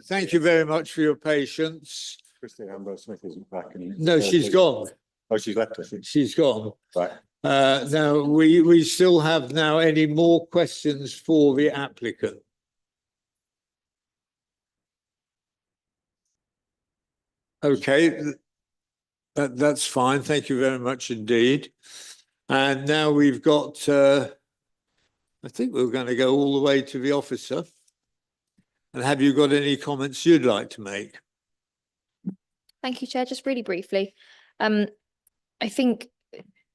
Thank you very much for your patience. Christine Ambrose-Smith isn't back. No, she's gone. Oh, she's left, has she? She's gone. Right. Now, we still have now any more questions for the applicant? Okay, that's fine. Thank you very much indeed. And now we've got, I think we're going to go all the way to the officer. And have you got any comments you'd like to make? Thank you, Chair. Just really briefly. I think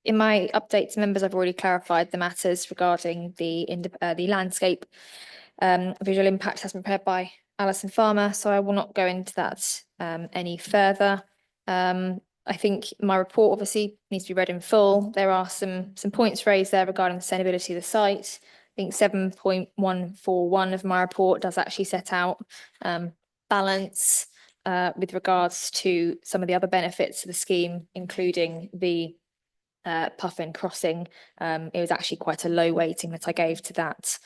in my update to members, I've already clarified the matters regarding the landscape visual impact as prepared by Alison Farmer, so I will not go into that any further. I think my report obviously needs to be read in full. There are some points raised there regarding the sustainability of the site. I think 7.141 of my report does actually set out balance with regards to some of the other benefits of the scheme, including the Puffin crossing. It was actually quite a low weighting that I gave to that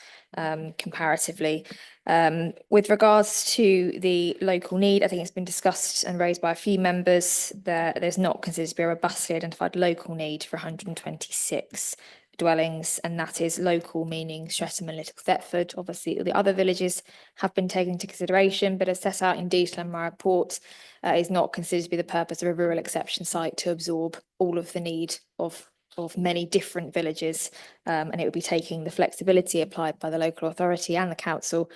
comparatively. With regards to the local need, I think it's been discussed and raised by a few members. There's not considered to be a robustly identified local need for 126 dwellings, and that is local meaning Streatham and Little Thetford. Obviously, the other villages have been taken into consideration, but as set out in detail in my report, is not considered to be the purpose of a rural exception site to absorb all of the need of many different villages, and it would be taking the flexibility applied by the local authority and the council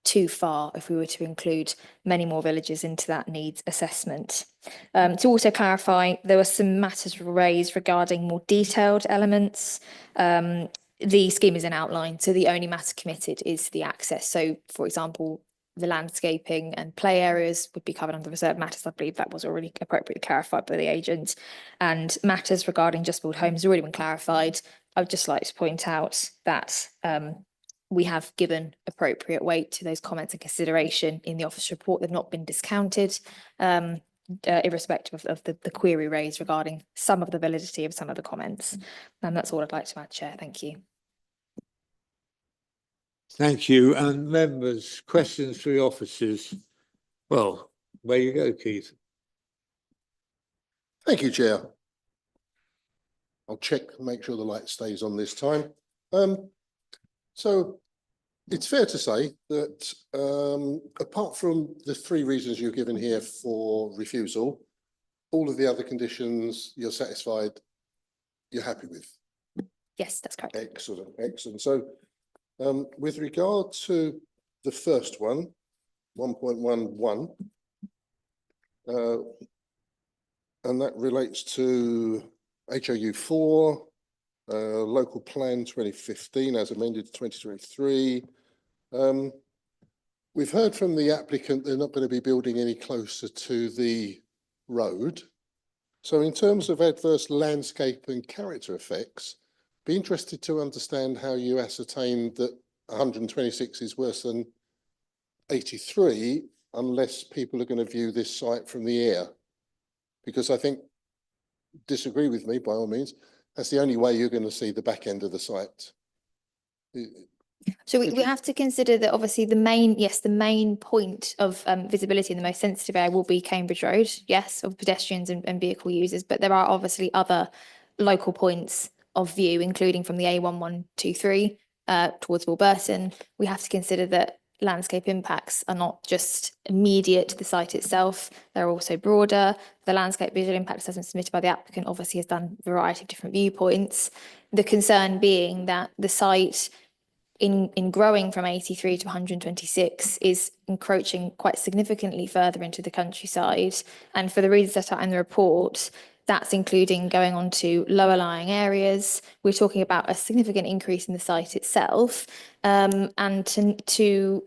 too far if we were to include many more villages into that needs assessment. To also clarify, there were some matters raised regarding more detailed elements. The scheme is an outline, so the only matter committed is the access. So, for example, the landscaping and play areas would be covered under reserved matters. I believe that was already appropriately clarified by the agent. And matters regarding just build homes have already been clarified. I would just like to point out that we have given appropriate weight to those comments and consideration in the office report. They've not been discounted, irrespective of the query raised regarding some of the validity of some of the comments. And that's all I'd like to add, Chair. Thank you. Thank you. And members, questions for the officers? Well, where you go, Keith. Thank you, Chair. I'll check, make sure the light stays on this time. So it's fair to say that apart from the 3 reasons you've given here for refusal, all of the other conditions you're satisfied, you're happy with? Yes, that's correct. Excellent, excellent. So with regard to the first one, 1.11, and that relates to HOU 4, local plan 2015 as amended to 2023. We've heard from the applicant they're not going to be building any closer to the road. So in terms of adverse landscape and character effects, be interested to understand how you ascertained that 126 is worse than 83 unless people are going to view this site from the air. Because I think, disagree with me by all means, that's the only way you're going to see the back end of the site. So we have to consider that obviously the main point of visibility in the most sensitive area will be Cambridge Road, yes, of pedestrians and vehicle users, but there are obviously other local points of view, including from the A1123 towards Warburton. We have to consider that landscape impacts are not just immediate to the site itself, they're also broader. The landscape visual impact assessment submitted by the applicant obviously has done a variety of different viewpoints. The concern being that the site in growing from 83 to 126 is encroaching quite significantly further into the countryside. And for the reasons set out in the report, that's including going on to lower lying areas. We're talking about a significant increase in the site itself, and to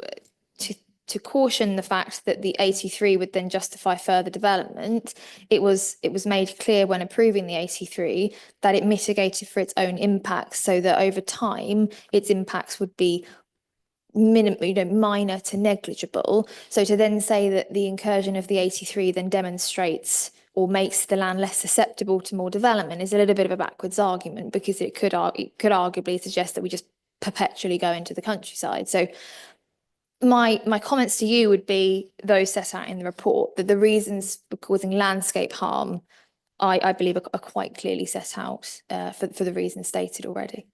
caution the fact that the 83 would then justify further development. It was made clear when approving the 83 that it mitigated for its own impacts, so that over time its impacts would be minor to negligible. So to then say that the incursion of the 83 then demonstrates or makes the land less susceptible to more development is a little bit of a backwards argument, because it could arguably suggest that we just perpetually go into the countryside. So my comments to you would be those set out in the report, that the reasons for causing landscape harm, I believe are quite clearly set out for the reasons stated already.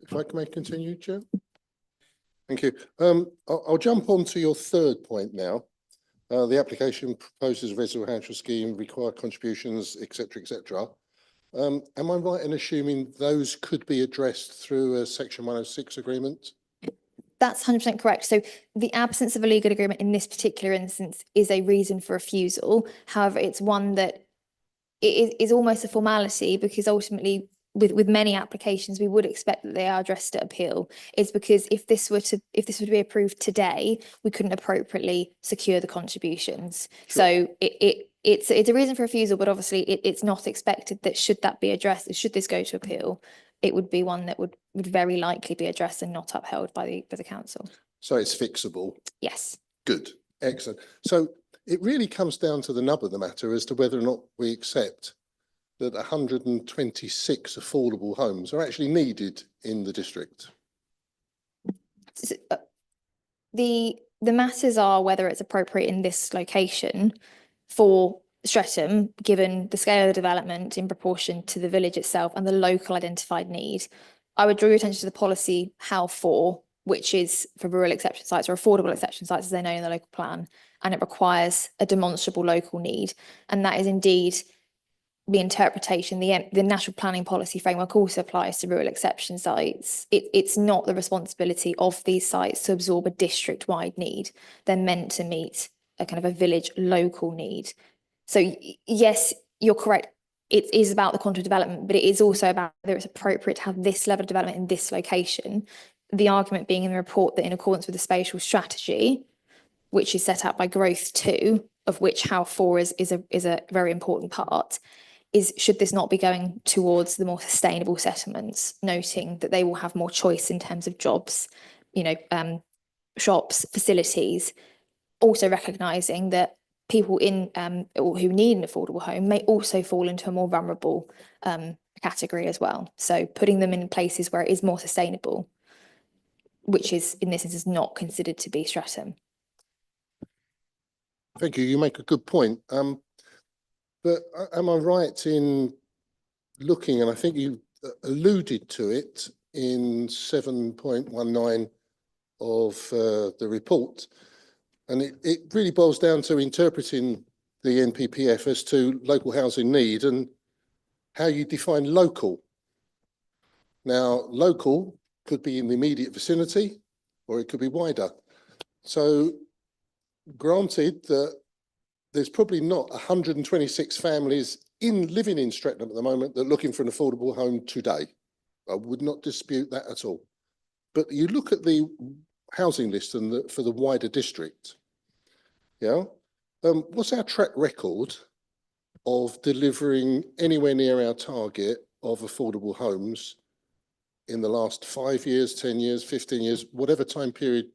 If I may continue, Chair? Thank you. I'll jump on to your third point now. The application proposes a residential scheme, require contributions, etc., etc. Am I right in assuming those could be addressed through a Section 106 agreement? That's 100% correct. So the absence of a legal agreement in this particular instance is a reason for refusal. However, it's one that is almost a formality, because ultimately with many applications, we would expect that they are addressed at appeal. It's because if this were to be approved today, we couldn't appropriately secure the contributions. Sure. So it's a reason for refusal, but obviously it's not expected that should that be addressed, should this go to appeal, it would be one that would very likely be addressed and not upheld by the council. So it's fixable. Yes. Good, excellent. So it really comes down to the nub of the matter as to whether or not we accept that 126 affordable homes are actually needed in the district. The matters are whether it's appropriate in this location for Streatham, given the scale of the development in proportion to the village itself and the local identified need. I would draw your attention to the policy how for, which is for rural exception sites or affordable exception sites as they know in the local plan, and it requires a demonstrable local need. And that is indeed the interpretation. The National Planning Policy Framework also applies to rural exception sites. It's not the responsibility of these sites to absorb a district-wide need. They're meant to meet a kind of a village local need. So yes, you're correct. It is about the quantum of development, but it is also about whether it's appropriate to have this level of development in this location. The argument being in the report that in accordance with the spatial strategy, which is set out by Growth 2, of which How 4 is a very important part, is should this not be going towards the more sustainable settlements, noting that they will have more choice in terms of jobs, shops, facilities, also recognising that people in who need an affordable home may also fall into a more vulnerable category as well. So putting them in places where it is more sustainable, which is in this instance not considered to be Streatham. Thank you. You make a good point. But am I right in looking, and I think you alluded to it in 7.19 of the report, and it really boils down to interpreting the NPPF as to local housing need and how you define local. Now, local could be in the immediate vicinity or it could be wider. So granted that there's probably not 126 families living in Streatham at the moment that are looking for an affordable home today. I would not dispute that at all. But you look at the housing list and for the wider district, yeah? What's our track record of delivering anywhere near our target of affordable homes in the last 5 years, 10 years, 15 years, whatever time period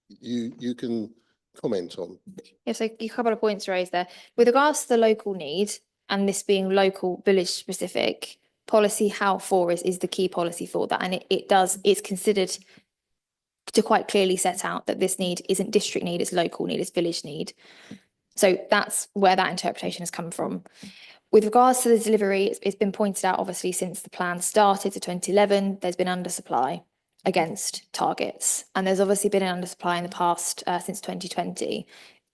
you can comment on? Yes, so a couple of points raised there. With regards to the local need, and this being local village specific, policy How 4 is the key policy for that. And it's considered to quite clearly set out that this need isn't district need, it's local need, it's village need. So that's where that interpretation has come from. With regards to the delivery, it's been pointed out, obviously, since the plan started to 2011, there's been undersupply against targets. And there's obviously been an undersupply in the past since 2020.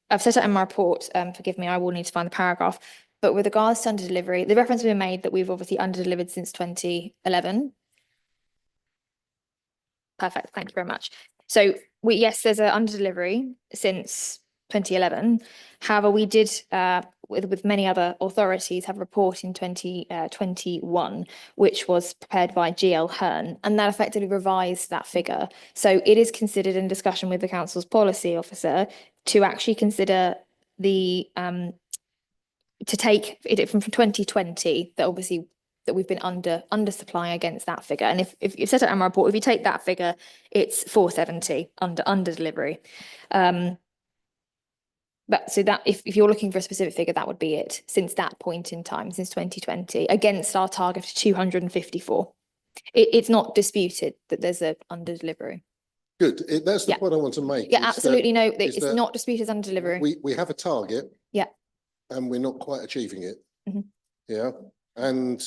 I've set out in my report, forgive me, I will need to find the paragraph, but with regards to under delivery, the reference has been made that we've obviously under delivered since 2011. Perfect, thank you very much. So yes, there's an under delivery since 2011. However, we did, with many other authorities, have a report in 2021, which was prepared by GL Hearn, and that effectively revised that figure. So it is considered in discussion with the council's policy officer to actually consider the to take it from 2020 that obviously that we've been under supply against that figure. And if you set it in my report, if you take that figure, it's 470 under delivery. But so that if you're looking for a specific figure, that would be it since that point in time, since 2020, against our target of 254. It's not disputed that there's a under delivery. Good. That's the Yeah. point I want to make. Yeah, is that absolutely no, is it's that not disputed under delivery. We have a target. Yeah. And we're not quite achieving it. Mhm. Yeah, and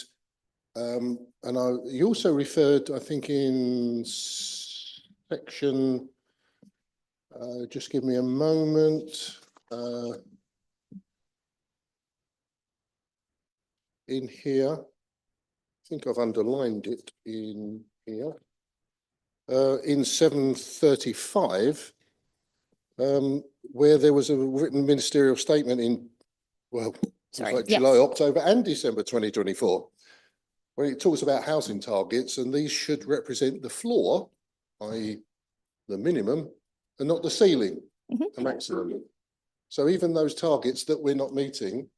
you also referred, I think, in section, just give me a moment, in here, I think I've underlined it in here, in 735, where there was a written ministerial statement in, well, it was Sorry, like yes. July, October and December 2024, where it talks about housing targets, and these should represent the floor, i.e. the minimum, and not the ceiling, Mhm. the maximum. So even those targets that we're not meeting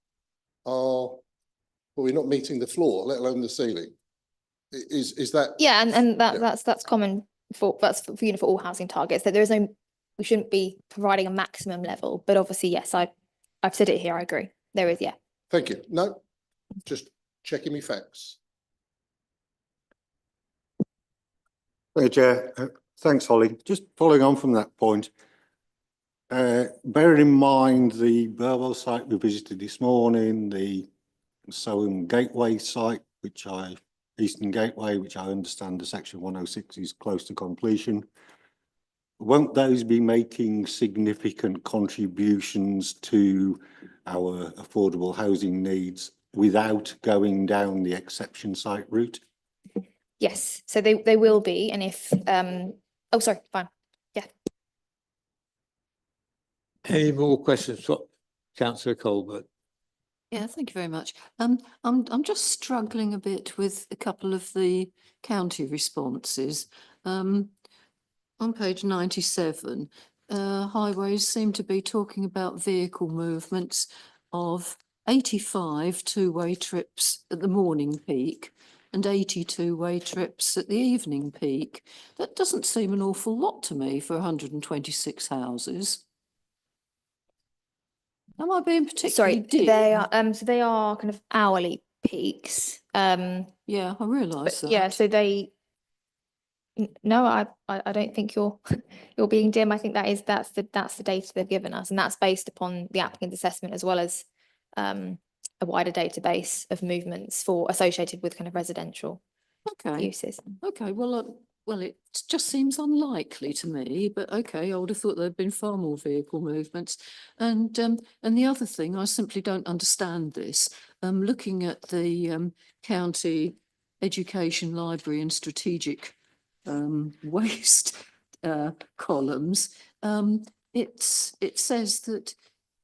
are, well, we're not meeting the floor, let alone the ceiling. Is that? Yeah, and Yeah. that's common for, that's for, you know, for all housing targets, that there is no, we shouldn't be providing a maximum level, but obviously, yes, I've said it here, I agree. There is, yeah. Thank you. No, just checking me facts. Thank you, Chair. Thanks, Holly. Just following on from that point, bearing in mind the Burwell site we visited this morning, the Soham Gateway site, Eastern Gateway, which I understand the section 106 is close to completion. Won't those be making significant contributions to our affordable housing needs without going down the exception site route? Yes, so they will be, and if, oh, sorry, fine. Any more questions for councillor Colbert? Yeah, thank you very much. I'm just struggling a bit with a couple of the county responses. On page 97, highways seem to be talking about vehicle movements of 85 two-way trips at the morning peak and 80 two-way trips at the evening peak. That doesn't seem an awful lot to me for 126 houses. Am I being particularly Sorry, dim? they are, so they are kind of hourly peaks. Yeah, I realise But that. yeah, so they, no, I don't think you're you're being dim. I think that's the data they've given us, and that's based upon the applicant's assessment as well as a wider database of movements for associated with kind of residential Okay, uses. okay, well, it just seems unlikely to me, but okay, I would have thought there'd been far more vehicle movements. And the other thing, I simply don't understand this. Looking at the county education, library and strategic waste columns, it says that,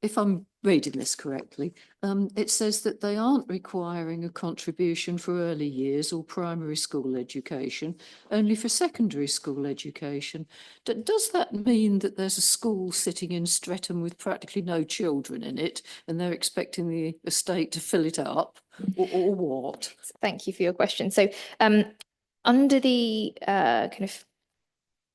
if I'm reading this correctly, it says that they aren't requiring a contribution for early years or primary school education, only for secondary school education. Does that mean that there's a school sitting in Streatham with practically no children in it and they're expecting the estate to fill it up, or what? Thank you for your question. So under the kind of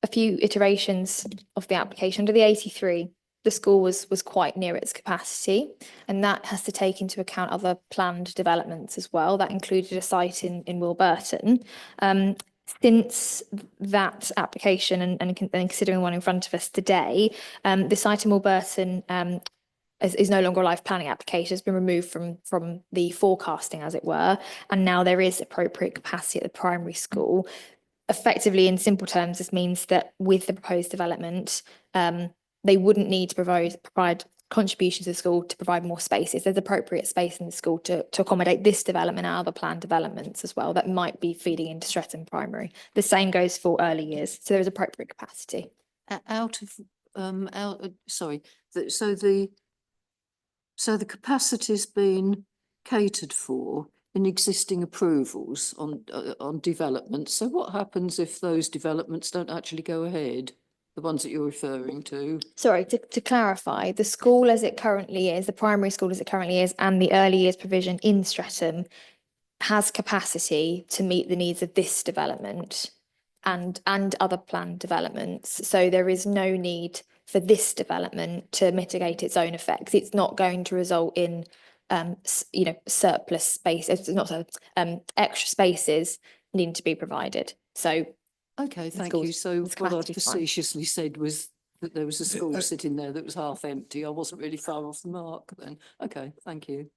a few iterations of the application, under the 83, the school was quite near its capacity, and that has to take into account other planned developments as well. That included a site in Wilburton. Since that application and considering one in front of us today, the site in Wilburton is no longer a live planning application, has been removed from the forecasting, as it were, and now there is appropriate capacity at the primary school. Effectively, in simple terms, this means that with the proposed development, they wouldn't need to provide contributions to the school to provide more spaces. There's appropriate space in the school to accommodate this development and other planned developments as well that might be feeding into Streatham Primary. The same goes for early years, so there is appropriate capacity. So the capacity's been catered for in existing approvals on developments. So what happens if those developments don't actually go ahead? The ones that you're referring to? Sorry, to clarify, the school as it currently is, the primary school as it currently is, and the early years provision in Streatham has capacity to meet the needs of this development and other planned developments. So there is no need for this development to mitigate its own effects. It's not going to result in surplus space. It's not extra spaces needing to be provided. So Okay, thank schools. you. So It's what I capacity fine. facetiously said was that there was a school sitting there that was half empty. I wasn't really far off the mark then. Okay, thank you.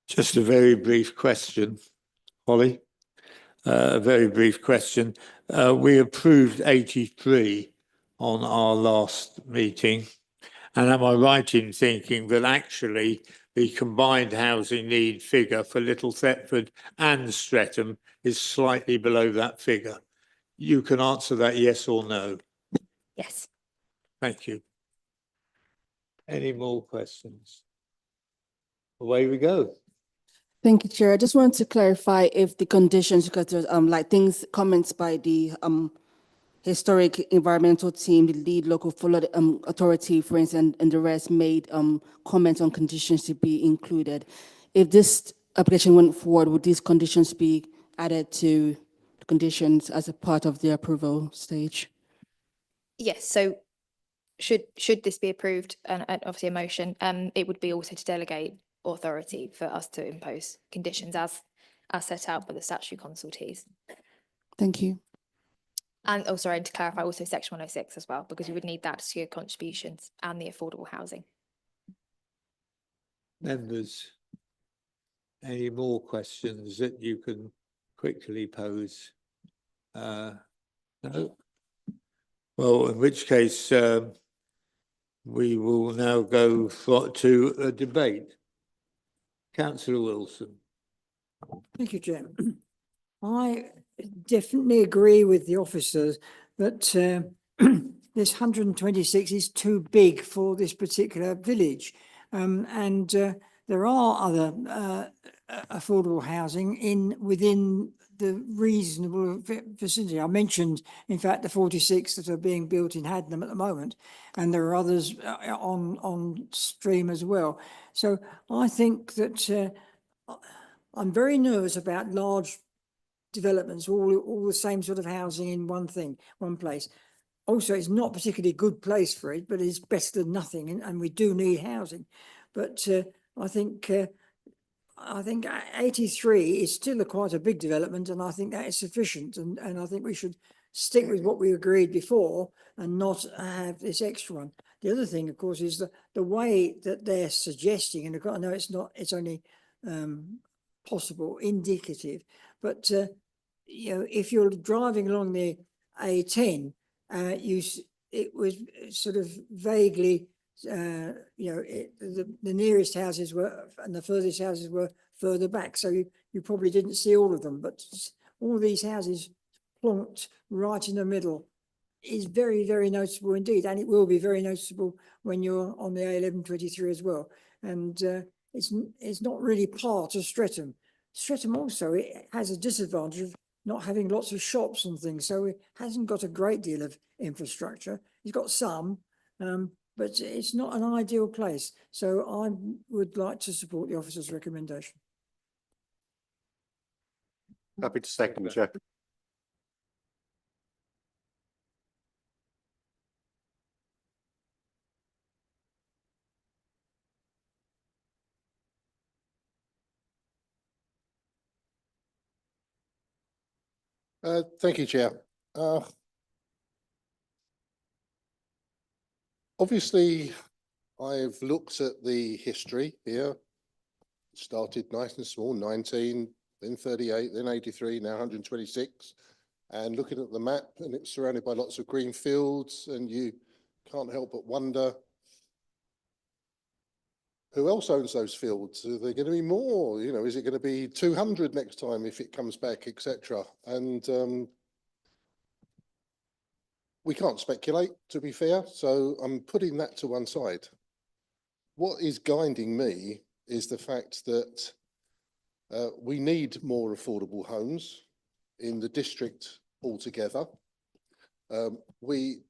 Just a very brief question, Holly. A very brief question. We approved 83 on our last meeting. And am I right in thinking that actually the combined housing need figure for Little Thetford and Streatham is slightly below that figure? You can answer that yes or no. Yes. Thank you. Any more questions? Away we go. Thank you, Chair. I just wanted to clarify if the conditions, because there's like comments by the historic environmental team, the lead local flood authority, for instance, and the rest made comments on conditions to be included. If this application went forward, would these conditions be added to the conditions as a part of the approval stage? Yes, so should this be approved, and obviously a motion, it would be also to delegate authority for us to impose conditions as set out by the statutory consultees. Thank you. And oh, sorry, and to clarify also section 106 as well, because we would need that to your contributions and the affordable housing. Members, any more questions that you can quickly pose? No? Well, in which case, we will now go to a debate. Councillor Wilson. Thank you, Chair. I definitely agree with the officers that this 126 is too big for this particular village. There are other affordable housing within the reasonable vicinity. I mentioned, in fact, the 46 that are being built in Hadnam at the moment, and there are others on stream as well. So I think that I'm very nervous about large developments, all the same sort of housing in one place. Also, it's not a particularly good place for it, but it's better than nothing, and we do need housing. But I think 83 is still quite a big development, and I think that is sufficient. And I think we should stick with what we agreed before and not have this extra one. The other thing, of course, is the way that they're suggesting, and I know it's not, it's only possible, indicative, but you know, if you're driving along the A10, it was sort of vaguely, you know, the nearest houses were and the furthest houses were further back, so you probably didn't see all of them, but all these houses plonked right in the middle is very, very noticeable indeed, and it will be very noticeable when you're on the A1123 as well. And it's not really part of Streatham. Streatham also, it has a disadvantage of not having lots of shops and things, so it hasn't got a great deal of infrastructure. It's got some, but it's not an ideal place. So I would like to support the officer's recommendation. Happy to second, Chair. Thank you, Chair. Obviously, I've looked at the history here. Started nice and small, 19, then 38, then 83, now 126. And looking at the map, and it's surrounded by lots of green fields, and you can't help but wonder who else owns those fields? Are there going to be more? You know, is it going to be 200 next time if it comes back, etc.? And we can't speculate, to be fair, so I'm putting that to one side. What is guiding me is the fact that we need more affordable homes in the district altogether. We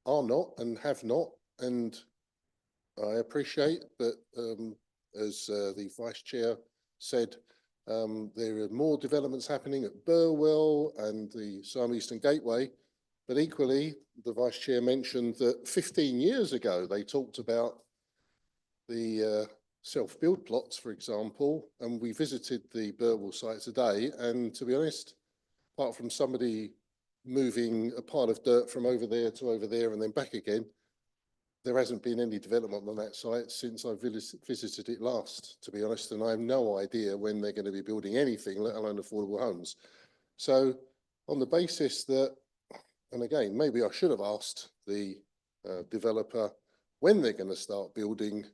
are not and have not, and I appreciate that, as the Vice Chair said, there are more developments happening at Burwell and the Soham Eastern Gateway, but equally, the Vice Chair mentioned that 15 years ago, they talked about the self-build plots, for example, and we visited the Burwell site today, and to be honest, apart from somebody moving a pile of dirt from over there to over there and then back again. There hasn't been any development on that site since I visited it last, to be honest, and I have no idea when they're going to be building anything, let alone affordable homes. So on the basis that, and again, maybe I should have asked the developer when they're going to start building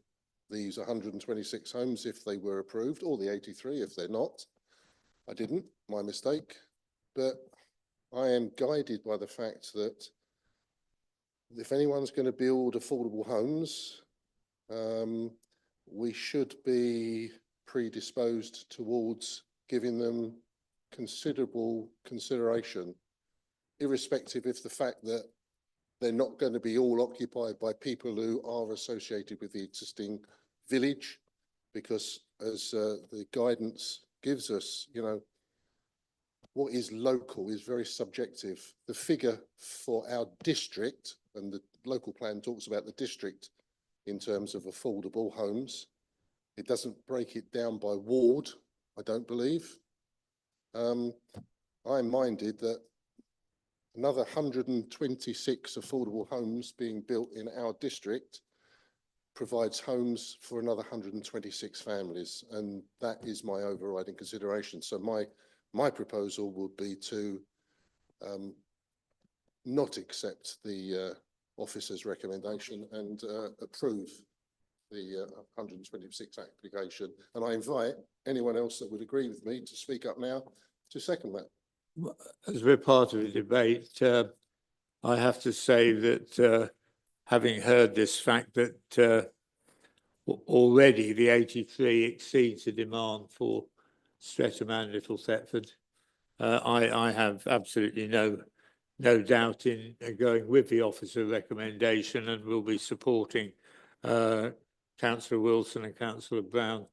these 126 homes if they were approved, or the 83 if they're not. I didn't, my mistake. But I am guided by the fact that if anyone's going to build affordable homes, we should be predisposed towards giving them considerable consideration, irrespective of the fact that they're not going to be all occupied by people who are associated with the existing village, because as the guidance gives us, you know, what is local is very subjective. The figure for our district, and the local plan talks about the district in terms of affordable homes. It doesn't break it down by ward, I don't believe. I'm minded that another 126 affordable homes being built in our district provides homes for another 126 families, and that is my overriding consideration. So my proposal would be to not accept the officer's recommendation and approve the 126 application. And I invite anyone else that would agree with me to speak up now to second that. As we're part of the debate, I have to say that having heard this fact that already the 83 exceeds the demand for Streatham and Little Thetford, I have absolutely no doubt in going with the officer recommendation, and will be supporting Councillor Wilson and Councillor Brown,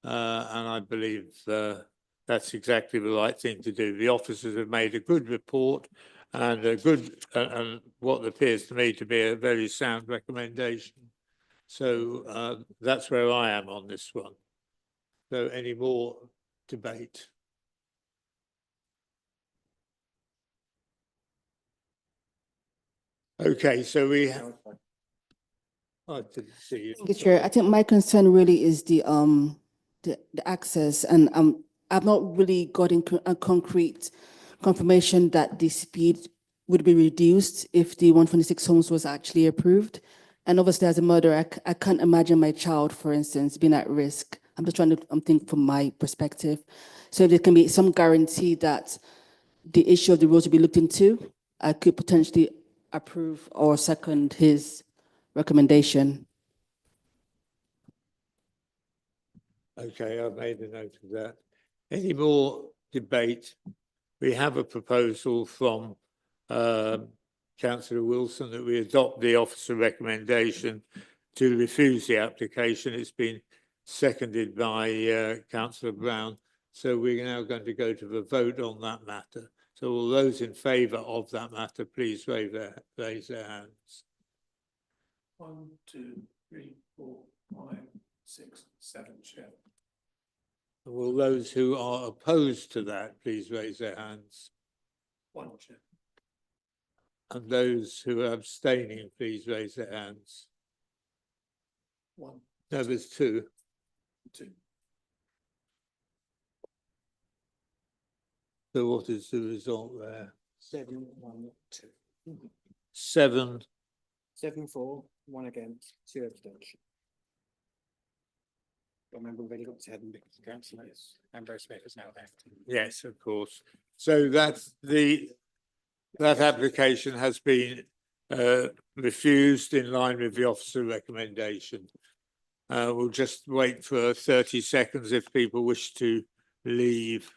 and I believe that's exactly the right thing to do. The officers have made a good report and a good and what appears to me to be a very sound recommendation. So that's where I am on this one. So any more debate? Okay, so we have. I didn't see you. Thank you, Chair. I think my concern really is the access, and I've not really gotten a concrete confirmation that the speed would be reduced if the 126 homes was actually approved. And obviously, as a mother, I can't imagine my child, for instance, being at risk. I'm just trying to think from my perspective. So if there can be some guarantee that the issue of the roads will be looked into, I could potentially approve or second his recommendation. Okay, I've made a note of that. Any more debate? We have a proposal from Councillor Wilson that we adopt the officer recommendation to refuse the application. It's been seconded by Councillor Brown. So we're now going to go to the vote on that matter. So all those in favour of that matter, please raise their hands. 1, 2, 3, 4, 5, 6, 7, Chair. And will those who are opposed to that please raise their hands? 1, Chair. And those who are abstaining, please raise their hands. 1, No, there's 2. 2. So what is the result there? 7, 1, 2. 7. 7, 4, 1 against, 2 abstentions. Remember, we've only got 7 because the councillor Ambrose Smith is now left. Yes, of course. So that application has been refused in line with the officer recommendation. We'll just wait for 30 seconds if people wish to leave.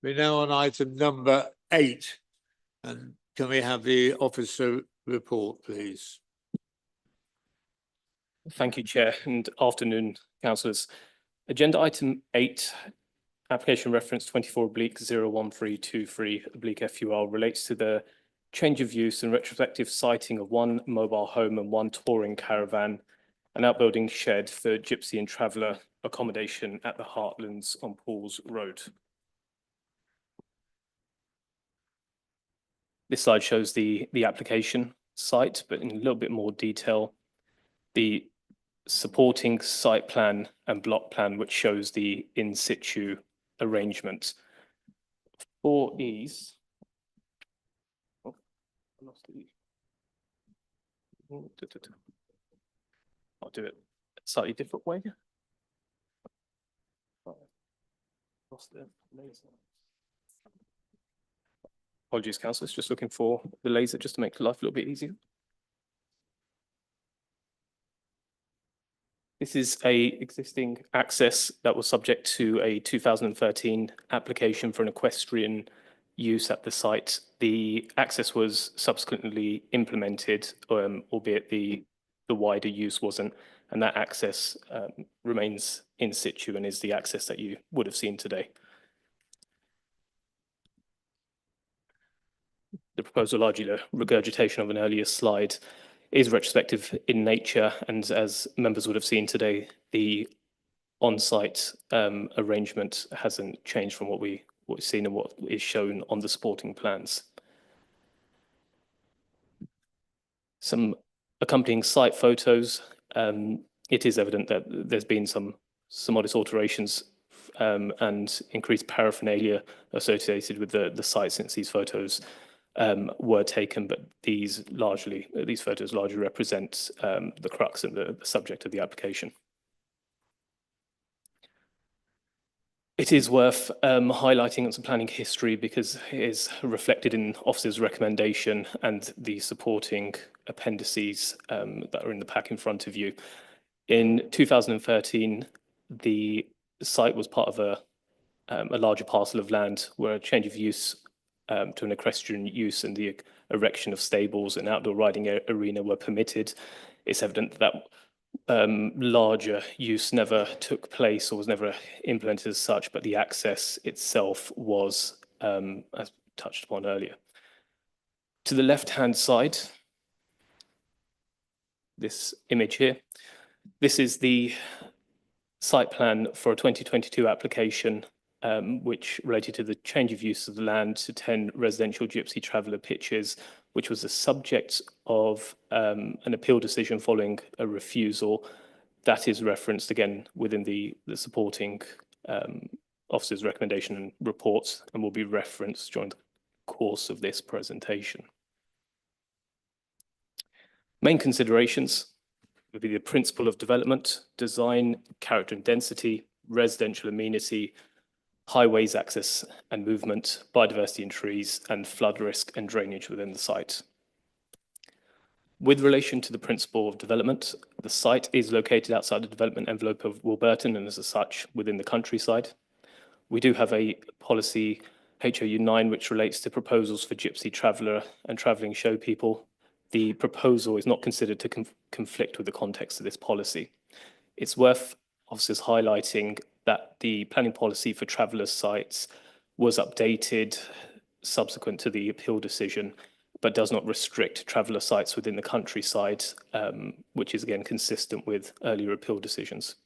We're now on item number 8. And can we have the officer report, please? Thank you, Chair, and afternoon, councillors. Agenda item 8, application reference 24/01323/FUR relates to the change of use and retrospective siting of one mobile home and one touring caravan, an outbuilding shed for gypsy and traveller accommodation at the Heartlands on Paul's Road. This slide shows the application site, but in a little bit more detail. The supporting site plan and block plan, which shows the in situ arrangement. For ease, oh, I lost the. I'll do it a slightly different way. Lost the laser. Apologies, councillors, just looking for the laser just to make life a little bit easier. This is a existing access that was subject to a 2013 application for an equestrian use at the site. The access was subsequently implemented, albeit the wider use wasn't, and that access remains in situ and is the access that you would have seen today. The proposal, largely a regurgitation of an earlier slide, is retrospective in nature, and as members would have seen today, the on-site arrangement hasn't changed from what we've seen and what is shown on the supporting plans. Some accompanying site photos. It is evident that there's been some modest alterations and increased paraphernalia associated with the site since these photos were taken, but these photos largely represent the crux and the subject of the application. It is worth highlighting on some planning history because it is reflected in officer's recommendation and the supporting appendices that are in the pack in front of you. In 2013, the site was part of a larger parcel of land where a change of use to an equestrian use and the erection of stables and outdoor riding arena were permitted. It's evident that larger use never took place or was never implemented as such, but the access itself was, as touched upon earlier. To the left-hand side, this image here, this is the site plan for a 2022 application which related to the change of use of the land to 10 residential gypsy traveller pitches, which was the subject of an appeal decision following a refusal. That is referenced again within the supporting officer's recommendation and reports and will be referenced during the course of this presentation. Main considerations would be the principle of development, design, character and density, residential amenity, highways access and movement, biodiversity and trees, and flood risk and drainage within the site. With relation to the principle of development, the site is located outside the development envelope of Wilburton and as such within the countryside. We do have a policy HOU 9 which relates to proposals for gypsy traveller and travelling show people. The proposal is not considered to conflict with the context of this policy. It's worth officers highlighting that the planning policy for traveller sites was updated subsequent to the appeal decision, but does not restrict traveller sites within the countryside, which is again consistent with earlier appeal decisions.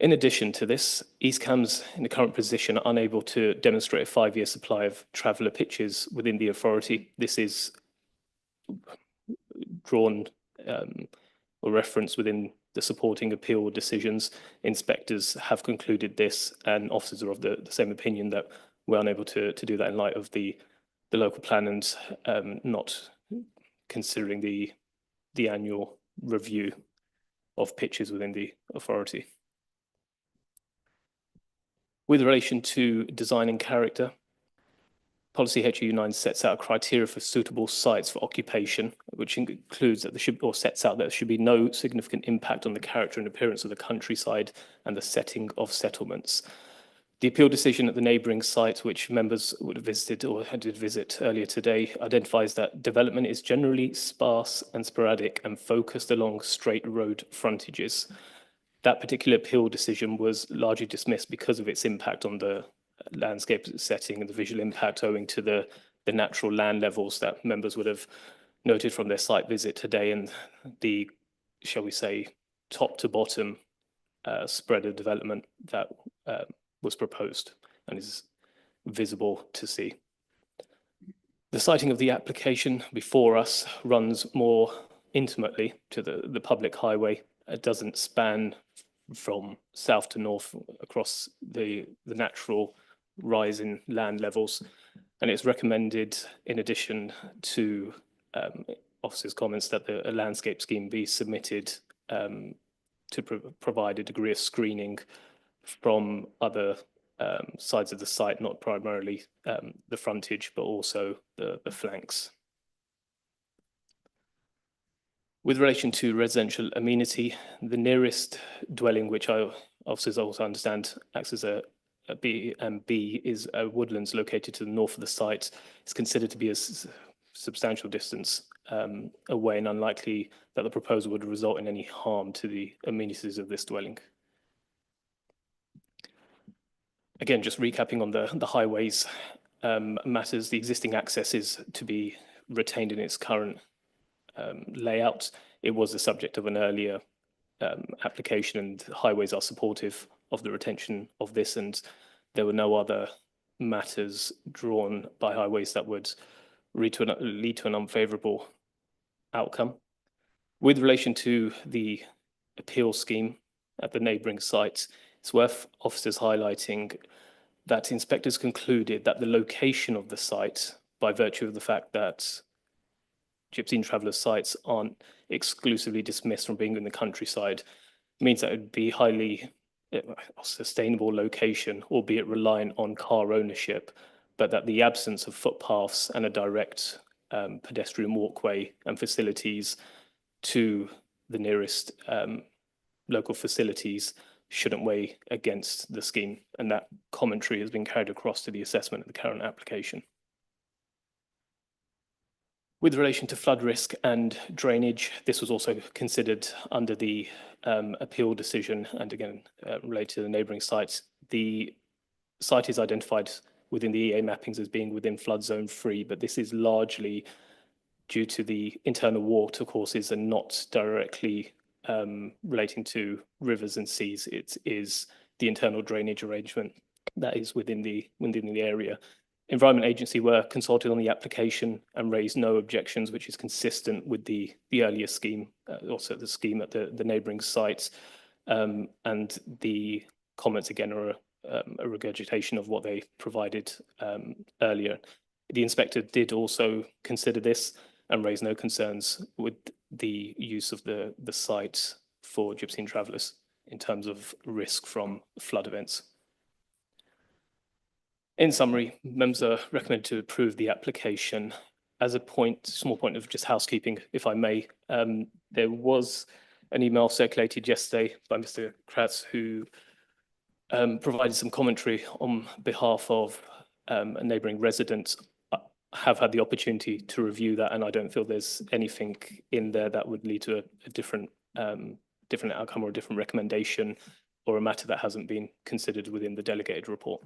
In addition to this, East Cams in the current position are unable to demonstrate a 5-year supply of traveller pitches within the authority. This is drawn or referenced within the supporting appeal decisions. Inspectors have concluded this and officers are of the same opinion that we're unable to do that in light of the local plan and not considering the annual review of pitches within the authority. With relation to design and character, Policy HOU 9 sets out a criteria for suitable sites for occupation, which includes that there should, or sets out that there should be no significant impact on the character and appearance of the countryside and the setting of settlements. The appeal decision at the neighbouring site, which members would have visited or had to visit earlier today, identifies that development is generally sparse and sporadic and focused along straight road frontages. That particular appeal decision was largely dismissed because of its impact on the landscape setting and the visual impact owing to the natural land levels that members would have noted from their site visit today, and the, shall we say, top to bottom spread of development that was proposed and is visible to see. The siting of the application before us runs more intimately to the public highway. It doesn't span from south to north across the natural rise in land levels. And it's recommended, in addition to officers' comments, that a landscape scheme be submitted to provide a degree of screening from other sides of the site, not primarily the frontage, but also the flanks. With relation to residential amenity, the nearest dwelling, which officers also understand acts as a B&B, is a woodlands located to the north of the site. It's considered to be a substantial distance away and unlikely that the proposal would result in any harm to the amenities of this dwelling. Again, just recapping on the highways matters, the existing access is to be retained in its current layout. It was the subject of an earlier application, and highways are supportive of the retention of this, and there were no other matters drawn by highways that would lead to an unfavourable outcome. With relation to the appeal scheme at the neighbouring sites, it's worth officers highlighting that inspectors concluded that the location of the site, by virtue of the fact that Gypsy Traveller sites aren't exclusively dismissed from being in the countryside, means that it would be highly sustainable location, albeit reliant on car ownership, but that the absence of footpaths and a direct pedestrian walkway and facilities to the nearest local facilities shouldn't weigh against the scheme, and that commentary has been carried across to the assessment of the current application. With relation to flood risk and drainage, this was also considered under the appeal decision, and again related to the neighbouring sites. The site is identified within the EA mappings as being within flood zone 3, but this is largely due to the internal water courses and not directly relating to rivers and seas. It is the internal drainage arrangement that is within the area. Environment Agency were consulted on the application and raised no objections, which is consistent with the earlier scheme, also the scheme at the neighbouring sites. And the comments again are a regurgitation of what they provided earlier. The inspector did also consider this and raise no concerns with the use of the site for Gypsy Travellers in terms of risk from flood events. In summary, members are recommended to approve the application. As a small point of just housekeeping, if I may, there was an email circulated yesterday by Mr. Kratz, who provided some commentary on behalf of a neighbouring resident. I have had the opportunity to review that, and I don't feel there's anything in there that would lead to a different outcome or a different recommendation, or a matter that hasn't been considered within the delegated report.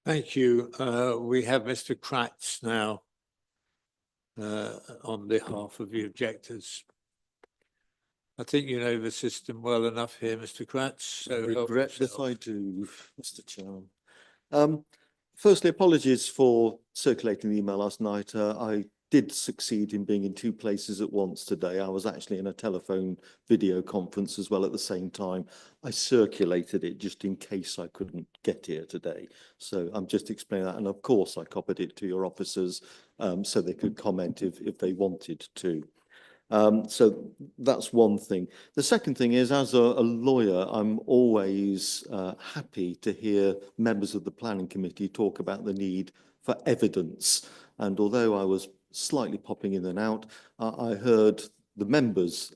Thank you. We have Mr. Kratz now on behalf of the objectors. I think you know the system well enough here, Mr. Kratz. So regret that I do, Mr. Chairman. Firstly, apologies for circulating the email last night. I did succeed in being in two places at once today. I was actually in a telephone video conference as well at the same time. I circulated it just in case I couldn't get here today. So I'm just explaining that. And of course, I copied it to your officers so they could comment if they wanted to. So that's one thing. The second thing is, as a lawyer, I'm always happy to hear members of the planning committee talk about the need for evidence. And although I was slightly popping in and out, I heard the members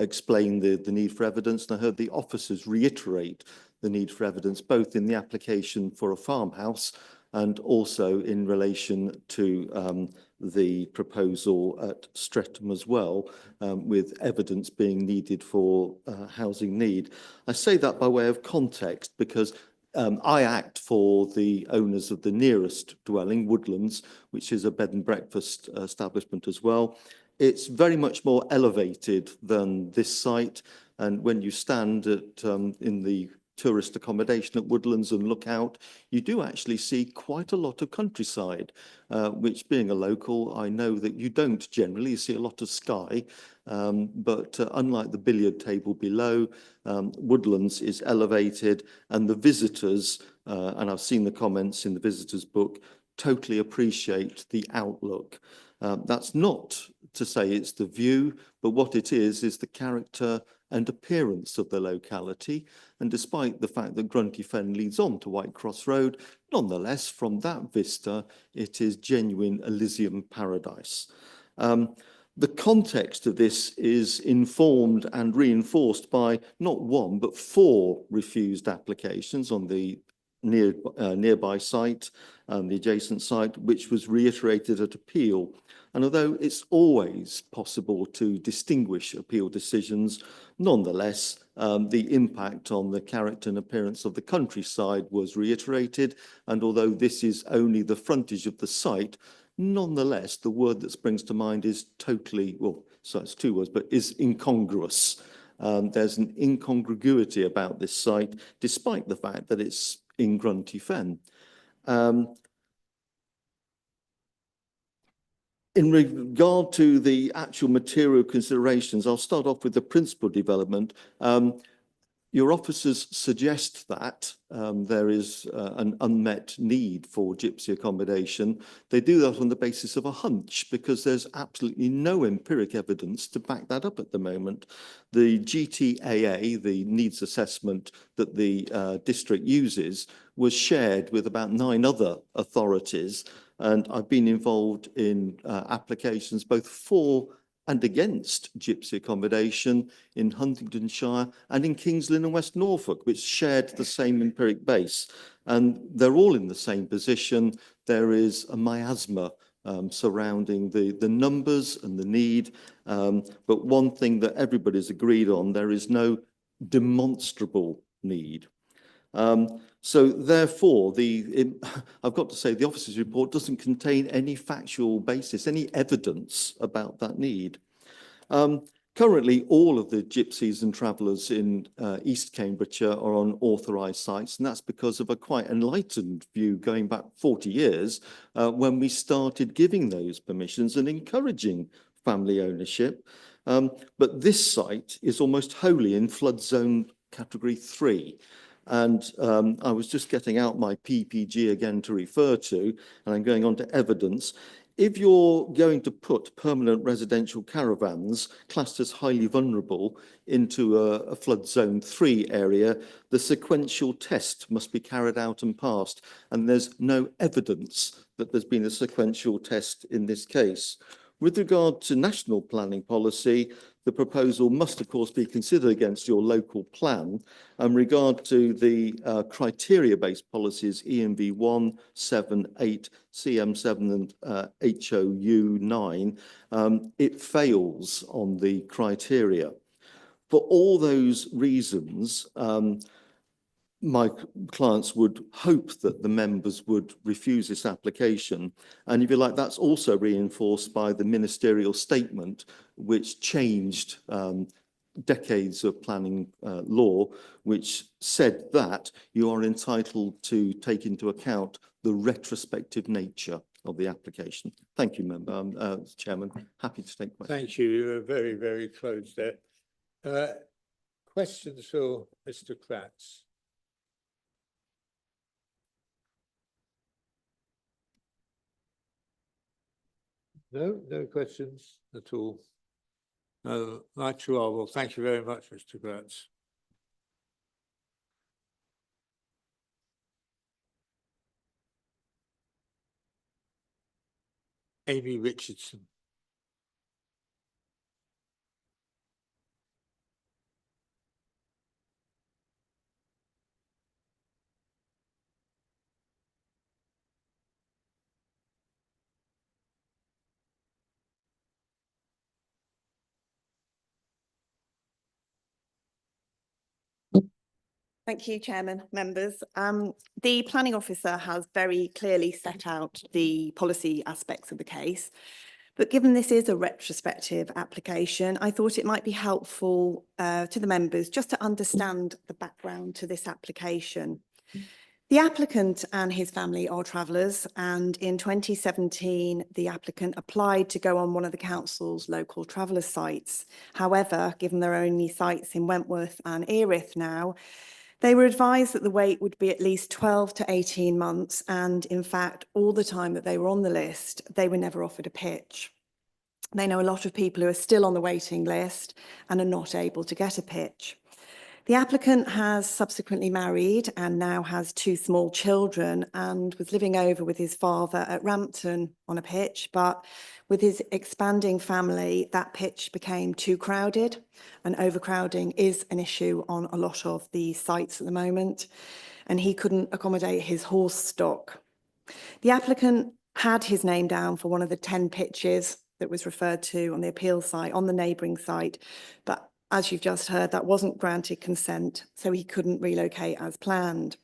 explain the need for evidence. And I heard the officers reiterate the need for evidence, both in the application for a farmhouse and also in relation to the proposal at Streatham as well, with evidence being needed for housing need. I say that by way of context because I act for the owners of the nearest dwelling, Woodlands, which is a bed and breakfast establishment as well. It's very much more elevated than this site. And when you stand at in the tourist accommodation at Woodlands and look out, you do actually see quite a lot of countryside, which being a local, I know that you don't generally see a lot of sky. But unlike the billiard table below, Woodlands is elevated, and the visitors, and I've seen the comments in the visitors book, totally appreciate the outlook. That's not to say it's the view, but what it is the character and appearance of the locality. And despite the fact that Grunty Fen leads on to Whitecross Road, nonetheless, from that vista, it is genuine Elysium paradise. The context of this is informed and reinforced by not one, but 4 refused applications on the nearby site, the adjacent site, which was reiterated at appeal. And although it's always possible to distinguish appeal decisions, nonetheless, the impact on the character and appearance of the countryside was reiterated. And although this is only the frontage of the site, nonetheless, the word that springs to mind is totally, well, so it's 2 words, but is incongruous. There's an incongruity about this site, despite the fact that it's in Grunty Fen. In regard to the actual material considerations, I'll start off with the principal development. Your officers suggest that there is an unmet need for gypsy accommodation. They do that on the basis of a hunch because there's absolutely no empiric evidence to back that up at the moment. The GTAA, the needs assessment that the district uses, was shared with about 9 other authorities. And I've been involved in applications both for and against gypsy accommodation in Huntingdonshire and in Kings Lynn and West Norfolk, which shared the same empiric base. And they're all in the same position. There is a miasma surrounding the numbers and the need. But one thing that everybody's agreed on, there is no demonstrable need. So therefore, I've got to say the officer's report doesn't contain any factual basis, any evidence about that need. Currently, all of the gypsies and travellers in East Cambridgeshire are on authorised sites, and that's because of a quite enlightened view going back 40 years when we started giving those permissions and encouraging family ownership. But this site is almost wholly in flood zone category 3. And I was just getting out my PPG again to refer to, and I'm going on to evidence. If you're going to put permanent residential caravans classed as highly vulnerable into a flood zone 3 area, the sequential test must be carried out and passed. And there's no evidence that there's been a sequential test in this case. With regard to national planning policy, the proposal must, of course, be considered against your local plan. In regard to the criteria-based policies, ENV 1, 7, 8, CM7 and HOU 9, it fails on the criteria. For all those reasons, my clients would hope that the members would refuse this application. And if you like, that's also reinforced by the ministerial statement, which changed decades of planning law, which said that you are entitled to take into account the retrospective nature of the application. Thank you, Member. Chairman, happy to take questions. Thank you. You were very, very close there. Questions for Mr. Kratz? No, no questions at all. Right you are. Well, thank you very much, Mr. Kratz. Amy Richardson. Thank you, Chairman, members. The planning officer has very clearly set out the policy aspects of the case. But given this is a retrospective application, I thought it might be helpful to the members just to understand the background to this application. The applicant and his family are travellers, and in 2017, the applicant applied to go on one of the council's local traveller sites. However, given there are only sites in Wentworth and Erith now, they were advised that the wait would be at least 12 to 18 months, and in fact, all the time that they were on the list, they were never offered a pitch. They know a lot of people who are still on the waiting list and are not able to get a pitch. The applicant has subsequently married and now has 2 small children and was living over with his father at Rampton on a pitch, but with his expanding family, that pitch became too crowded, and overcrowding is an issue on a lot of the sites at the moment, and he couldn't accommodate his horse stock. The applicant had his name down for one of the 10 pitches that was referred to on the appeal site, on the neighbouring site, but as you've just heard, that wasn't granted consent, so he couldn't relocate as planned.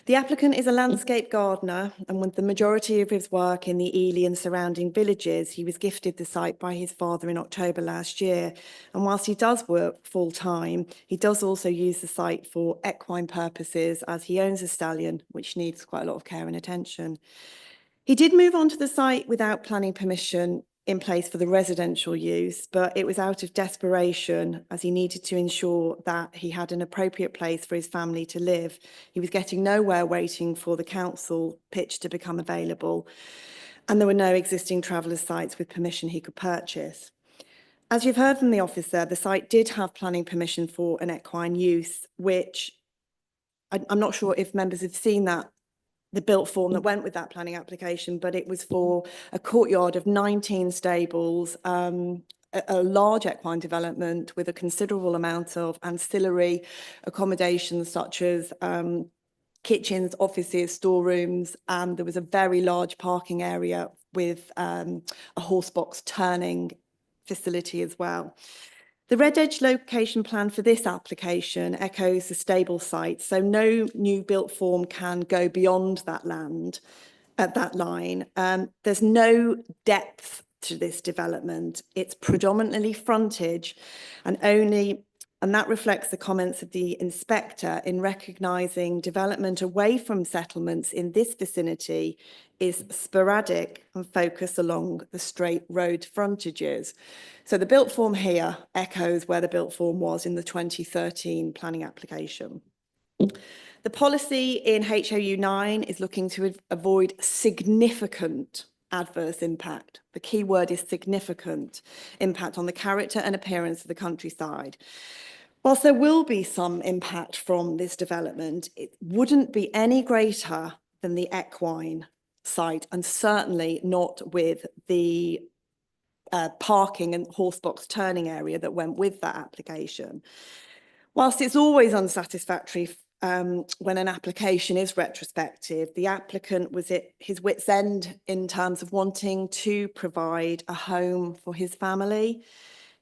The applicant is a landscape gardener, and with the majority of his work in the Ely and surrounding villages, he was gifted the site by his father in October last year. And whilst he does work full time, he does also use the site for equine purposes, as he owns a stallion, which needs quite a lot of care and attention. He did move onto the site without planning permission in place for the residential use, but it was out of desperation as he needed to ensure that he had an appropriate place for his family to live. He was getting nowhere waiting for the council pitch to become available, and there were no existing traveller sites with permission he could purchase. As you've heard from the officer, the site did have planning permission for an equine use, which I'm not sure if members have seen that, the built form that went with that planning application, but it was for a courtyard of 19 stables, a large equine development with a considerable amount of ancillary accommodations such as kitchens, offices, storerooms, and there was a very large parking area with a horse box turning facility as well. The Red Edge location plan for this application echoes the stable site, so no new built form can go beyond that land at that line. There's no depth to this development. It's predominantly frontage, and that reflects the comments of the inspector in recognising development away from settlements in this vicinity is sporadic and focused along the straight road frontages. So the built form here echoes where the built form was in the 2013 planning application. The policy in HOU 9 is looking to avoid significant adverse impact. The key word is significant impact on the character and appearance of the countryside. Whilst there will be some impact from this development, it wouldn't be any greater than the equine site, and certainly not with the parking and horse box turning area that went with that application. Whilst it's always unsatisfactory when an application is retrospective, the applicant was at his wit's end in terms of wanting to provide a home for his family.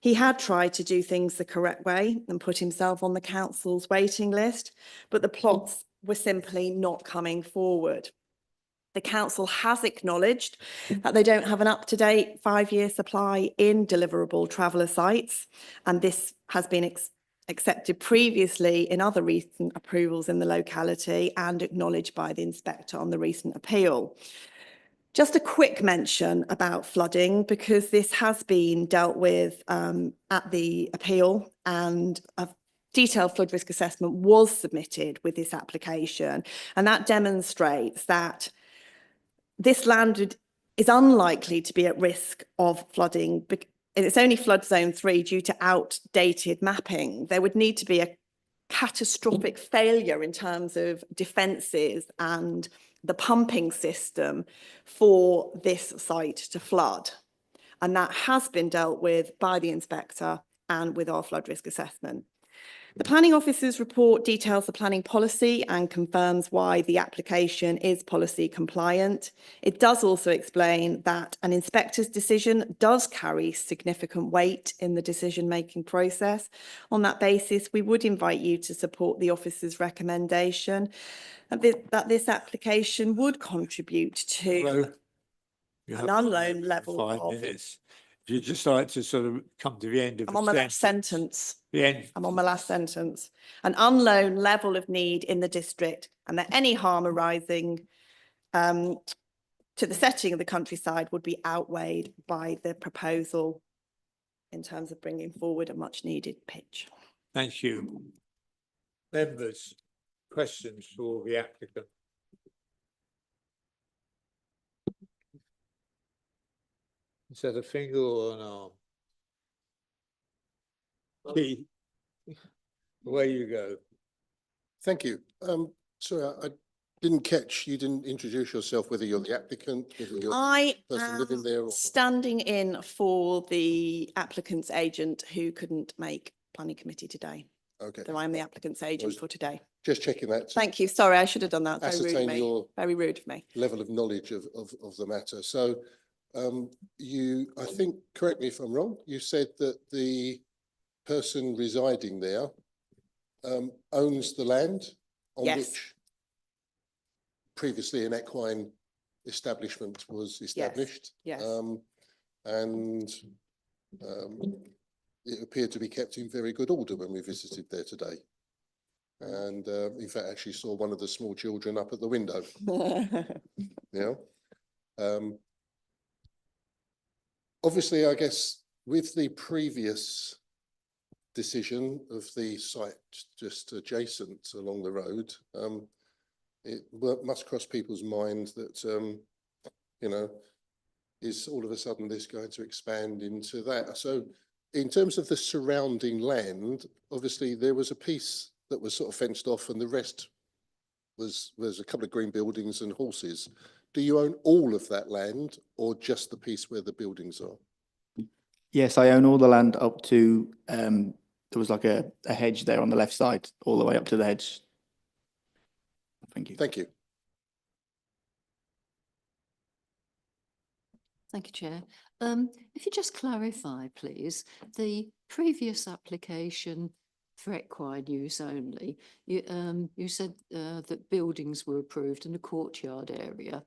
He had tried to do things the correct way and put himself on the council's waiting list, but the plots were simply not coming forward. The council has acknowledged that they don't have an up-to-date 5-year supply in deliverable traveller sites, and this has been accepted previously in other recent approvals in the locality and acknowledged by the inspector on the recent appeal. Just a quick mention about flooding, because this has been dealt with at the appeal, and a detailed flood risk assessment was submitted with this application, and that demonstrates that this land is unlikely to be at risk of flooding. It's only flood zone 3 due to outdated mapping. There would need to be a catastrophic failure in terms of defences and the pumping system for this site to flood. And that has been dealt with by the inspector and with our flood risk assessment. The planning officer's report details the planning policy and confirms why the application is policy compliant. It does also explain that an inspector's decision does carry significant weight in the decision-making process. On that basis, we would invite you to support the officer's recommendation that this application would contribute to Hello. You an have unknown level 5 of. minutes. If you'd just like to sort of come to the end of I'm a on my last sentence. sentence. The end. I'm on my last sentence. An unknown level of need in the district, and that any harm arising to the setting of the countryside would be outweighed by the proposal in terms of bringing forward a much needed pitch. Thank you. Members, questions for the applicant? Is that a finger or an arm? Keith, away you go. Thank you. Sorry, I didn't catch, you didn't introduce yourself, whether you're the applicant, whether you're I the person living am there or. standing in for the applicant's agent who couldn't make planning committee today. Okay, So I'm the applicant's agent Was- for today. just checking that. to Thank you. Sorry, I should have done that. Very rude of Ascertain me. your Very rude of me. level of knowledge of the matter. So you, I think, correct me if I'm wrong, you said that the person residing there owns the land on Yes. which previously an equine establishment was established. Yes. And it appeared to be kept in very good order when we visited there today. And in fact, actually saw one of the small children up at the window. Yeah. Obviously, I guess with the previous decision of the site just adjacent along the road, it must cross people's minds that, you know, is all of a sudden this going to expand into that? So in terms of the surrounding land, obviously there was a piece that was sort of fenced off and the rest was a couple of green buildings and horses. Do you own all of that land or just the piece where the buildings are? Yes, I own all the land up to, there was like a hedge there on the left side, all the way up to the hedge. Thank you. Thank you. Thank you, Chair. If you just clarify, please, the previous application for equine use only, you said that buildings were approved in the courtyard area.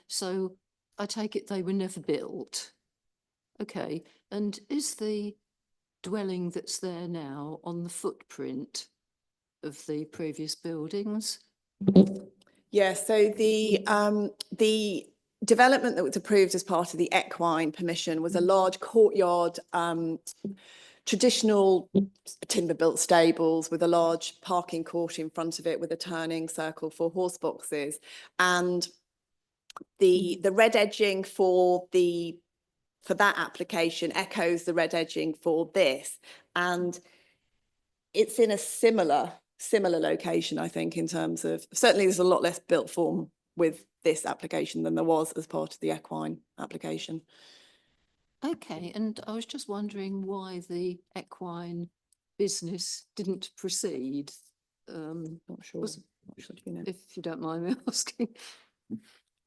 So I take it they were never built. Okay, and is the dwelling that's there now on the footprint of the previous buildings? Yeah, so the development that was approved as part of the equine permission was a large courtyard, traditional timber-built stables with a large parking court in front of it with a turning circle for horse boxes. And the red edging for that application echoes the red edging for this. And it's in a similar location, I think, in terms of, certainly there's a lot less built form with this application than there was as part of the equine application. Okay, and I was just wondering why the equine business didn't proceed. Not sure. Was- Not sure, do you know? If you don't mind me asking.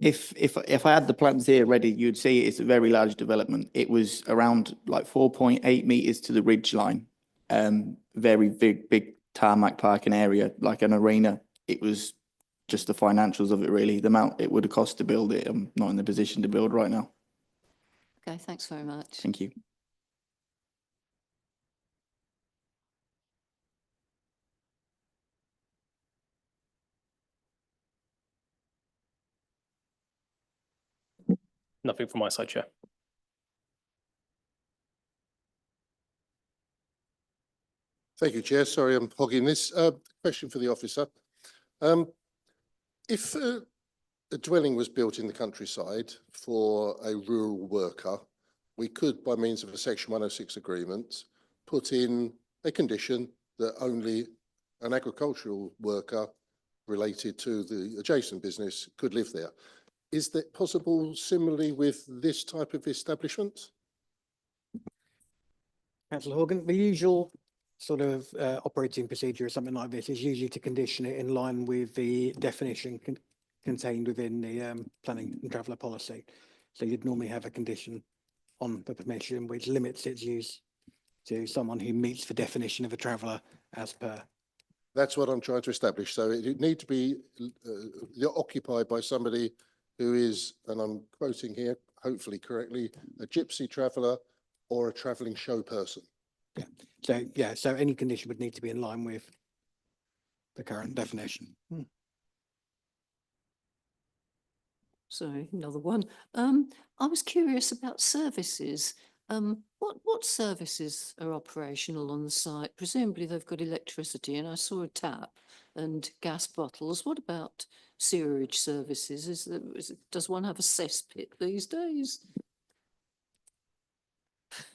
If I had the plans here ready, you'd see it's a very large development. It was around like 4.8 meters to the ridge line. Very big tarmac parking area, like an arena. It was just the financials of it, really. The amount it would have cost to build it, I'm not in the position to build right now. Okay, thanks very much. Thank you. Nothing from my side, Chair. Thank you, Chair. Sorry, I'm hogging this. Question for the officer. If a dwelling was built in the countryside for a rural worker, we could, by means of a Section 106 agreement, put in a condition that only an agricultural worker related to the adjacent business could live there. Is that possible similarly with this type of establishment? Councillor Horgan, the usual sort of operating procedure or something like this is usually to condition it in line with the definition contained within the planning and traveller policy. So you'd normally have a condition on the permission which limits its use to someone who meets the definition of a traveller as per. That's what I'm trying to establish. So it need to be occupied by somebody who is, and I'm quoting here, hopefully correctly, a gypsy traveller or a travelling show person. Yeah. So, yeah, so any condition would need to be in line with the current definition. Sorry, another one. I was curious about services. What services are operational on the site? Presumably they've got electricity, and I saw a tap and gas bottles. What about sewerage services? Does one have a cesspit these days?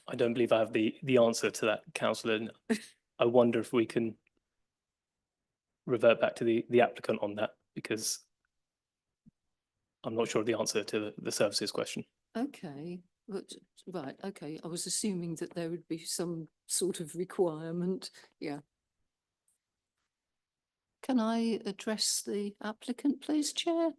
I don't believe I have the answer to that, councillor. And I wonder if we can revert back to the applicant on that, because I'm not sure of the answer to the services question. Okay, but, right, okay. I was assuming that there would be some sort of requirement. Yeah. Can I address the applicant, please, Chair?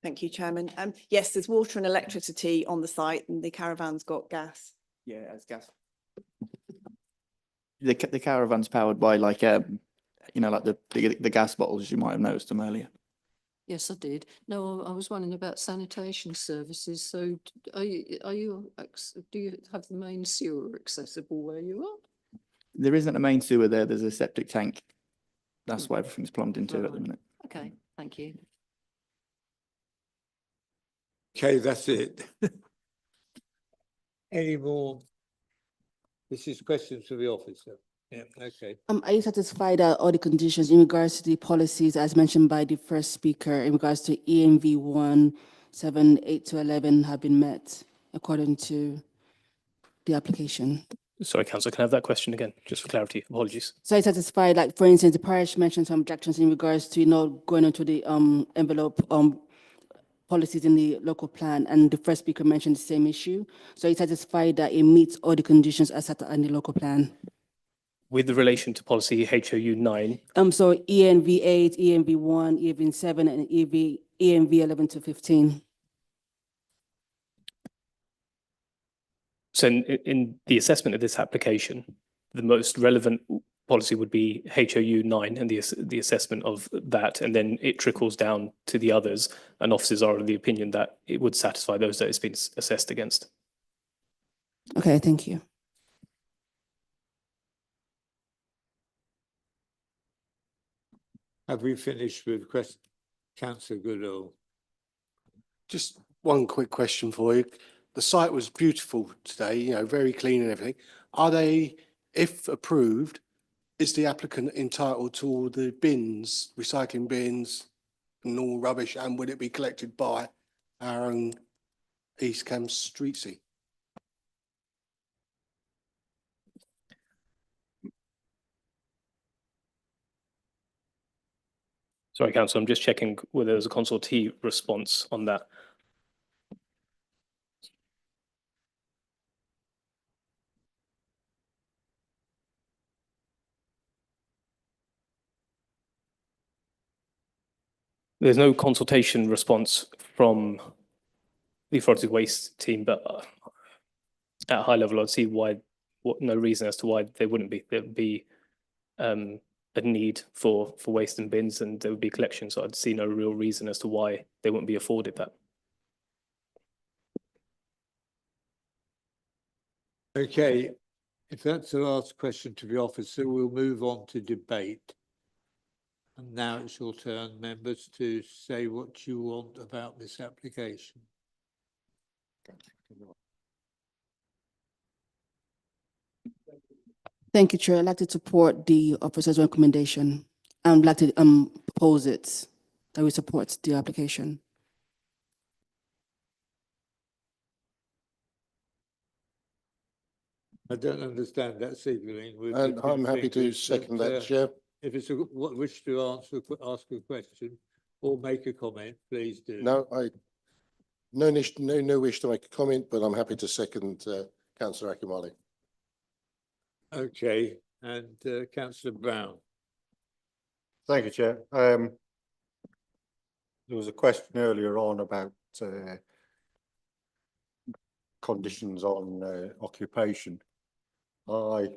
Thank you, Chairman. Yes, there's water and electricity on the site and the caravan's got gas. Yeah, it's gas. The caravan's powered by like you know, like the gas bottles, you might have noticed them earlier. Yes, I did. No, I was wondering about sanitation services. So do you have the main sewer accessible where you are? There isn't a main sewer there, there's a septic tank. That's what everything's plumbed into at the Right. minute. Okay, thank you. Okay, that's it. Any more? This is questions for the officer. Yeah, okay. Are you satisfied that all the conditions in regards to the policies as mentioned by the first speaker in regards to EMV 1, 7, 8 to 11 have been met according to the application? Sorry, councillor, can I have that question again, just for clarity? Apologies. So are you satisfied, like, for instance, the parish mentioned some objections in regards to, going into the envelope policies in the local plan, and the first speaker mentioned the same issue. So are you satisfied that it meets all the conditions as set in the local plan? With the relation to policy HOU 9, So ENV 8, ENV 1, ENV 7, and ENV 11 to 15. so in the assessment of this application, the most relevant policy would be HOU 9 and the assessment of that, and then it trickles down to the others, and officers are of the opinion that it would satisfy those that it's been assessed against. Okay, thank you. Have we finished with question? Councillor Goodall. Just one quick question for you. The site was beautiful today, very clean and everything. Are they, if approved, is the applicant entitled to all the bins, recycling bins and all rubbish, and would it be collected by our own East Cambs Street Scene? Sorry, councillor, I'm just checking whether there's a consultee response on that. There's no consultation response from the authority waste team, but at a high level, I'd see no reason as to why they wouldn't be. There would be a need for waste and bins, and there would be collection. So I'd see no real reason as to why they wouldn't be afforded that. Okay, if that's the last question to the officer, we'll move on to debate. And now it's your turn, members, to say what you want about this application. Thank you, Chair. I'd like to support the officer's recommendation. I'd like to propose it, that we support the application. I don't understand that signalling. And I'm happy to second that, Chair. If it's wish to ask a question, or make a comment, please do. No, no wish to make a comment, but I'm happy to second councillor Akinwale. Okay, and councillor Brown. Thank you, Chair. There was a question earlier on about conditions on occupation. I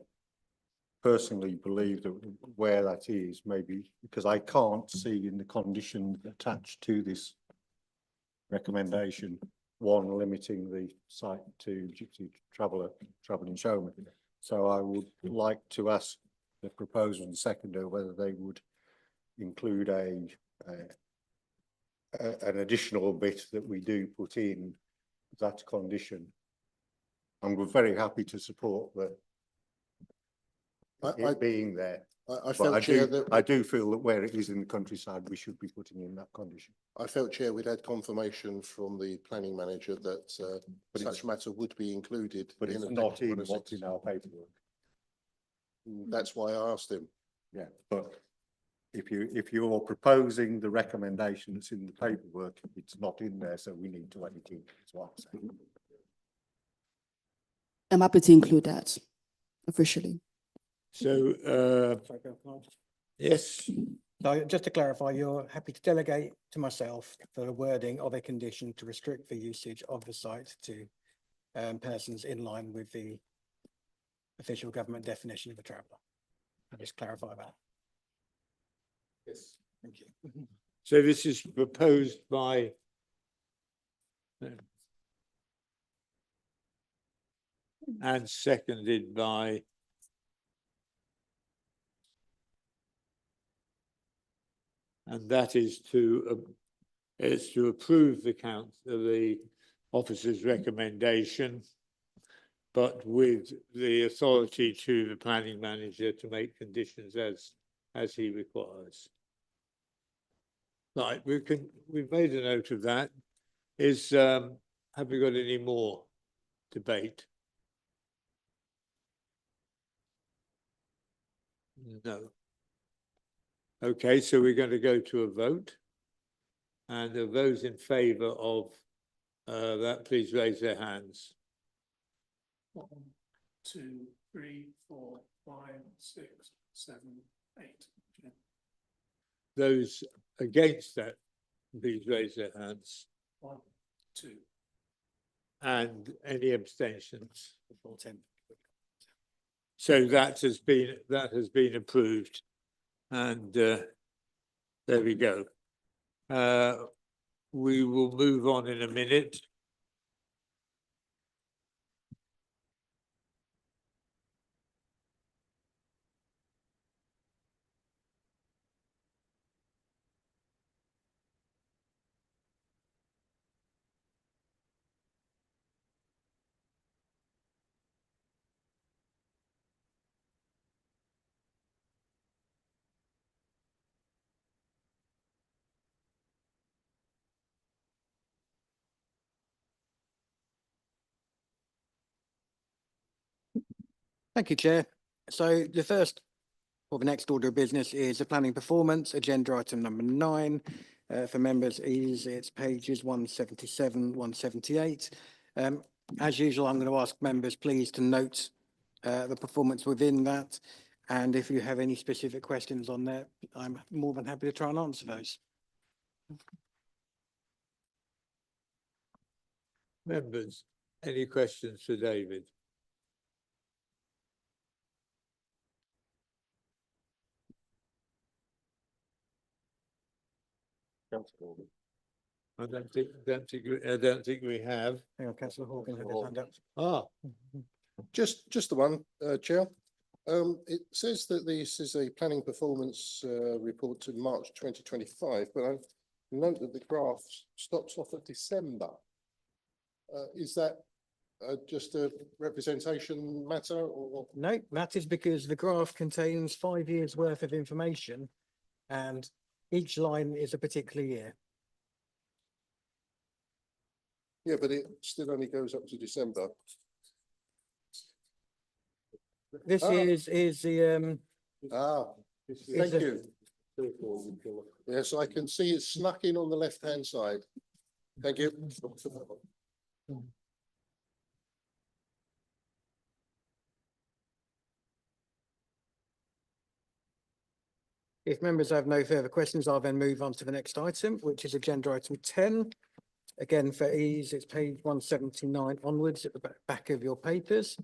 personally believe that where that is, maybe because I can't see in the condition attached to this recommendation, one limiting the site to gypsy travelling showman. So I would like to ask the proposer and seconder whether they would include an additional bit that we do put in that condition. I'm very happy to support it being there. I But felt, Chair, that I do feel that where it is in the countryside, we should be putting in that condition. I felt, Chair, we'd had confirmation from the planning manager that such matter would be included. But it's not in what's in our paperwork. That's why I asked him. Yeah, but if you're proposing the recommendation that's in the paperwork, it's not in there, so we need to add it in. That's what I'm saying. I'm happy to include that officially. So, Sorry, Bill, can I just- yes, So just to clarify, you're happy to delegate to myself for the wording of a condition to restrict the usage of the site to persons in line with the official government definition of a traveller. I'll just clarify that. Yes. Thank you. so this is proposed by and seconded by and that is to approve the officer's recommendation, but with the authority to the planning manager to make conditions as he requires. Right, we've made a note of that. Have we got any more debate? No. Okay, so we're going to go to a vote. And those in favour of that, please raise their hands. 1, 2, 3, 4, 5, 6, 7, 8. Those against that, please raise their hands. 1, 2. And any abstentions? So that has been approved. And there we go. We will move on in a minute. Thank you, Chair. So the first or the next order of business is the planning performance, agenda item number 9. For members it's pages 177, 178. As usual, I'm going to ask members please to note the performance within that. And if you have any specific questions on that, I'm more than happy to try and answer those. Members, any questions for David? I don't think we have. Hang on, Councillor Horgan had his hand up. Ah, Just the one, Chair. It says that this is a planning performance report to March 2025, but I note that the graph stops off at December. Is that just a representation matter or? No, that is because the graph contains 5 years worth of information and each line is a particular year. Yeah, but it still only goes up to December. This is the Thank the- you. Yes, I can see it snuck in on the left-hand side. Thank you. If members have no further questions, I'll then move on to the next item, which is agenda item 10. Again, for ease, it's page 179 onwards at the back of your papers.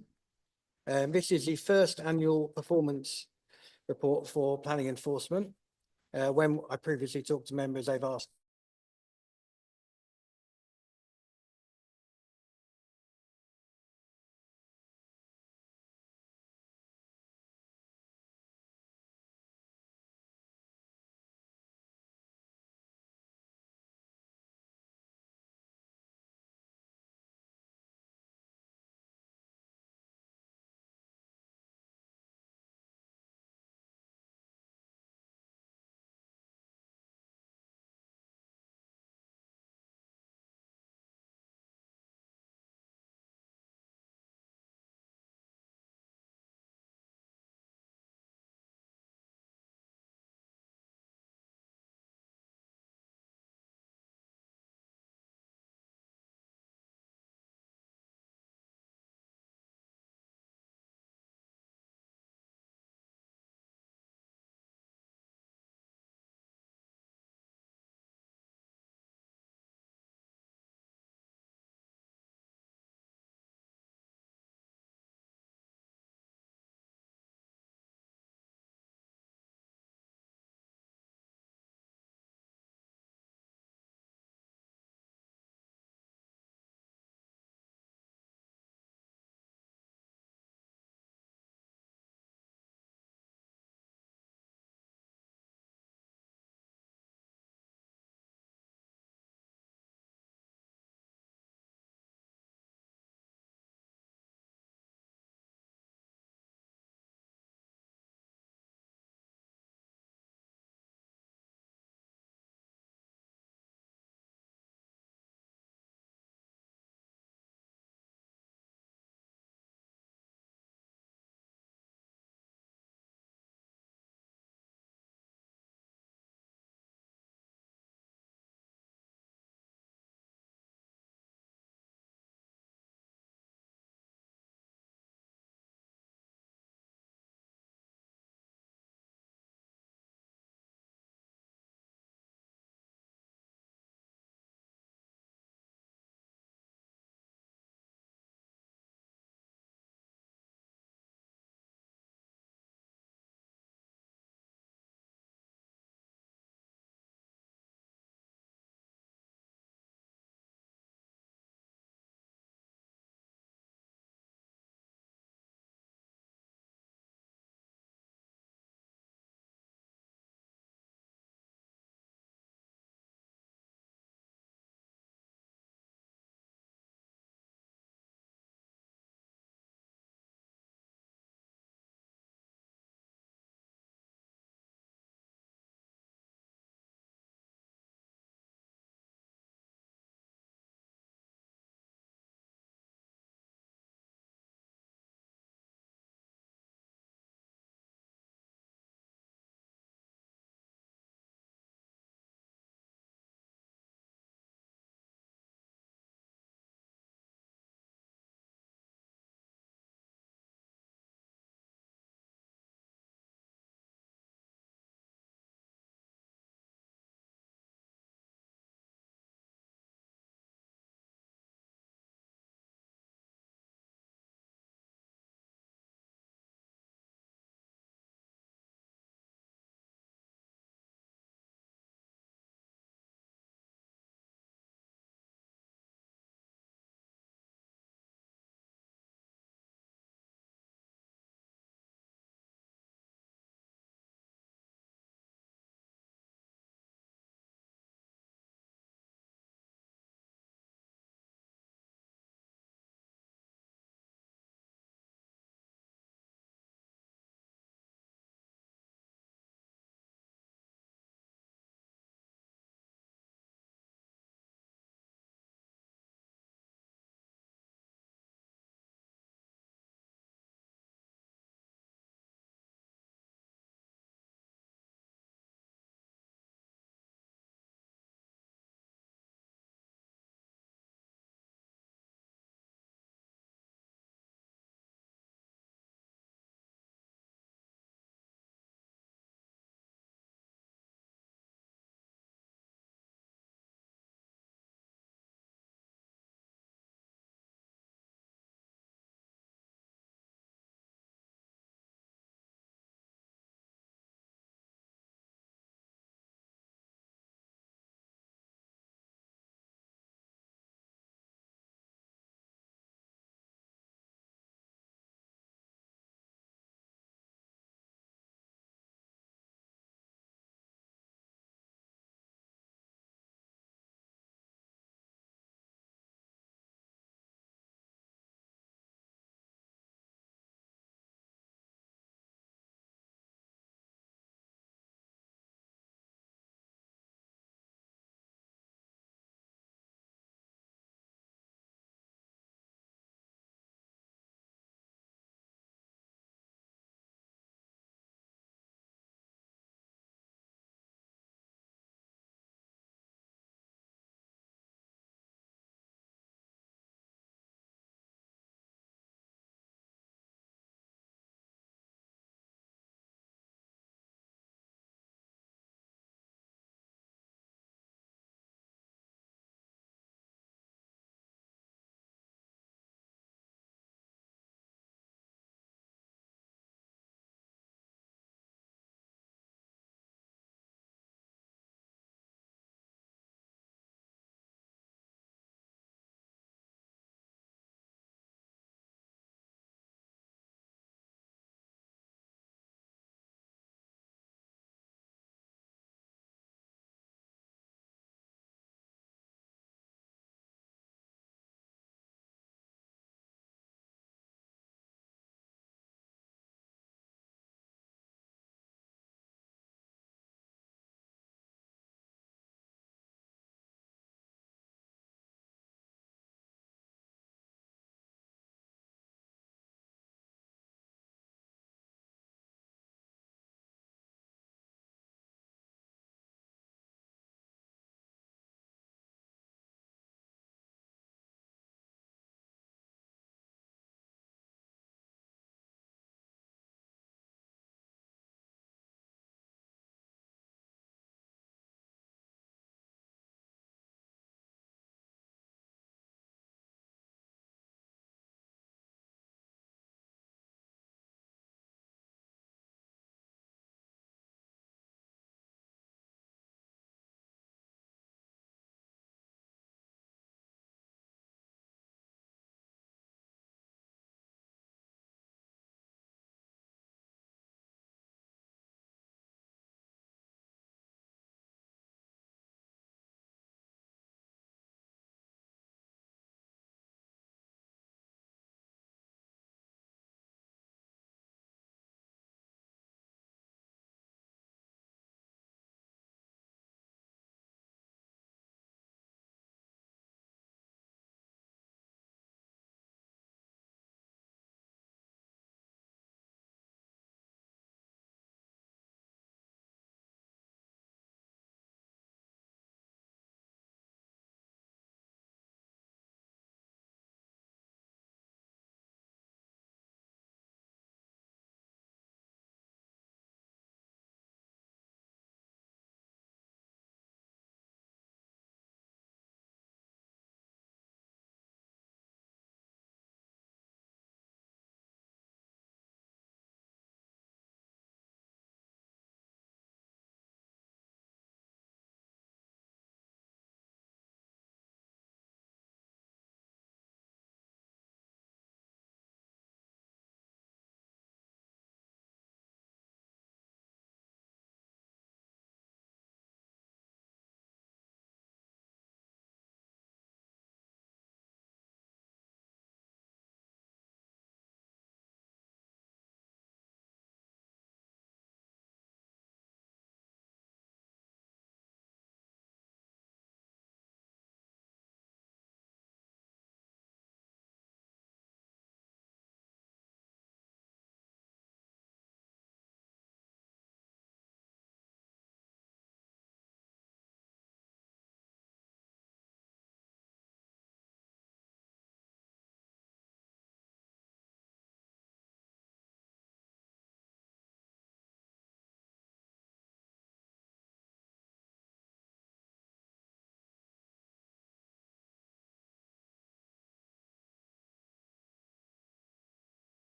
This is the first annual performance report for planning enforcement. When I previously talked to members, they've asked